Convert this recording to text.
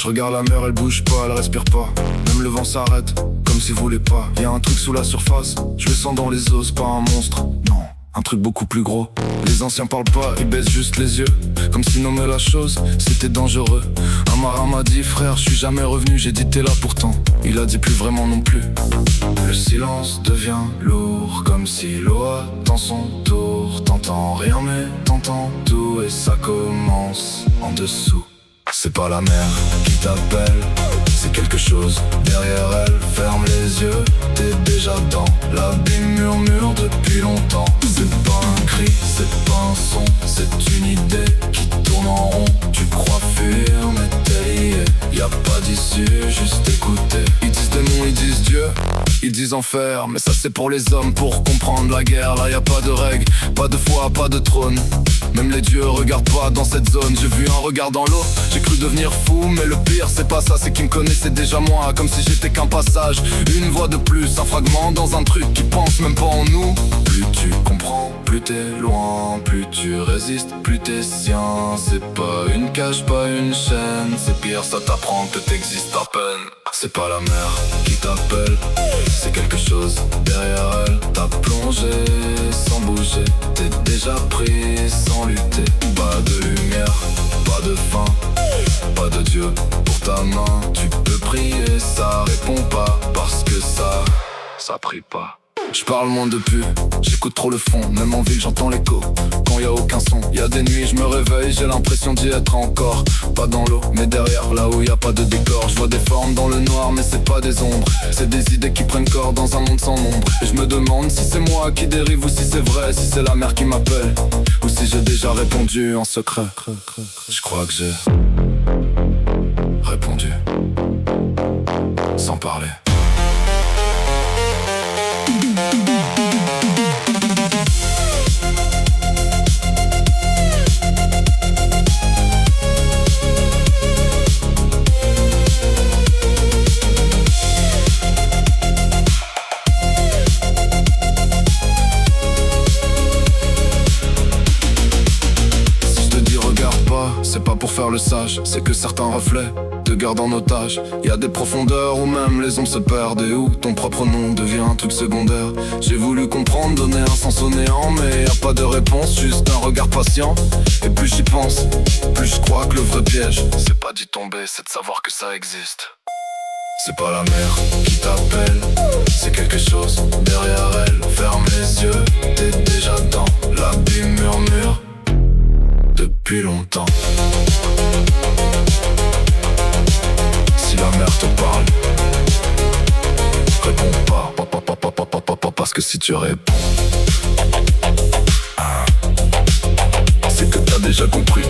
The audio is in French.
Je regarde la mer, elle bouge pas, elle respire pas. Même le vent s'arrête, comme s'il voulait pas. Y'a un truc sous la surface, je le sens dans les os, pas un monstre, non, un truc beaucoup plus gros. Les anciens parlent pas, ils baissent juste les yeux, comme si nommer la chose, c'était dangereux. Un marin m'a dit, frère, je suis jamais revenu. J'ai dit, t'es là pourtant, il a dit plus vraiment non plus. Le silence devient lourd, comme si l'eau attend son tour. T'entends rien mais t'entends tout, et ça commence en dessous. C'est pas la mer qui t'appelle, c'est quelque chose derrière elle. Ferme les yeux, t'es déjà dans l'abîme, murmure depuis longtemps. C'est pas un cri, c'est pas un son, c'est une idée qui tourne en rond. Tu crois fuir mais t'es lié, y'a pas d'issue, juste écouter. Ils disent démon, ils disent Dieu, ils disent enfer, mais ça c'est pour les hommes, pour comprendre la guerre. Là y'a pas de règles, pas de foi, pas de trône. Même les dieux regardent pas dans cette zone. J'ai vu un regard dans l'eau, j'ai cru devenir fou. Mais le pire c'est pas ça, c'est qu'ils me connaissaient déjà moi. Comme si j'étais qu'un passage, une voix de plus, un fragment dans un truc qui pense même pas en nous. Plus tu comprends, plus t'es loin, plus tu résistes, plus t'es sien. C'est pas une cage, pas une chaîne, c'est pire, ça t'apprend que t'existes à peine. C'est pas la mer qui t'appelle, c'est quelque chose derrière elle. T'as plongé sans bouger, t'es déjà pris sans lutter. Pas de lumière, pas de fin, pas de Dieu pour ta main. Tu peux prier, ça répond pas, parce que ça prie pas. Je parle moins depuis, j'écoute trop le fond. Même en ville j'entends l'écho, quand y a aucun son. Y a des nuits je me réveille, j'ai l'impression d'y être encore. Pas dans l'eau, mais derrière, là où y a pas de décor. Je vois des formes dans le noir, mais c'est pas des ombres. C'est des idées qui prennent corps dans un monde sans nombre. Et je me demande si c'est moi qui dérive ou si c'est vrai. Si c'est la mer qui m'appelle, ou si j'ai déjà répondu en secret. Je crois que j'ai répondu sans parler. C'est pas pour faire le sage, c'est que certains reflets te gardent en otage. Y a des profondeurs où même les ombres se perdent, et où ton propre nom devient un truc secondaire. J'ai voulu comprendre, donner un sens au néant, mais y a pas de réponse, juste un regard patient. Et plus j'y pense, plus je crois que le vrai piège, c'est pas d'y tomber, c'est de savoir que ça existe. C'est pas la mer qui t'appelle, c'est quelque chose derrière elle. Ferme les yeux, t'es déjà dans l'abîme, murmure depuis longtemps. Si la mer te parle, réponds pas, parce que si tu réponds, c'est que t'as déjà compris.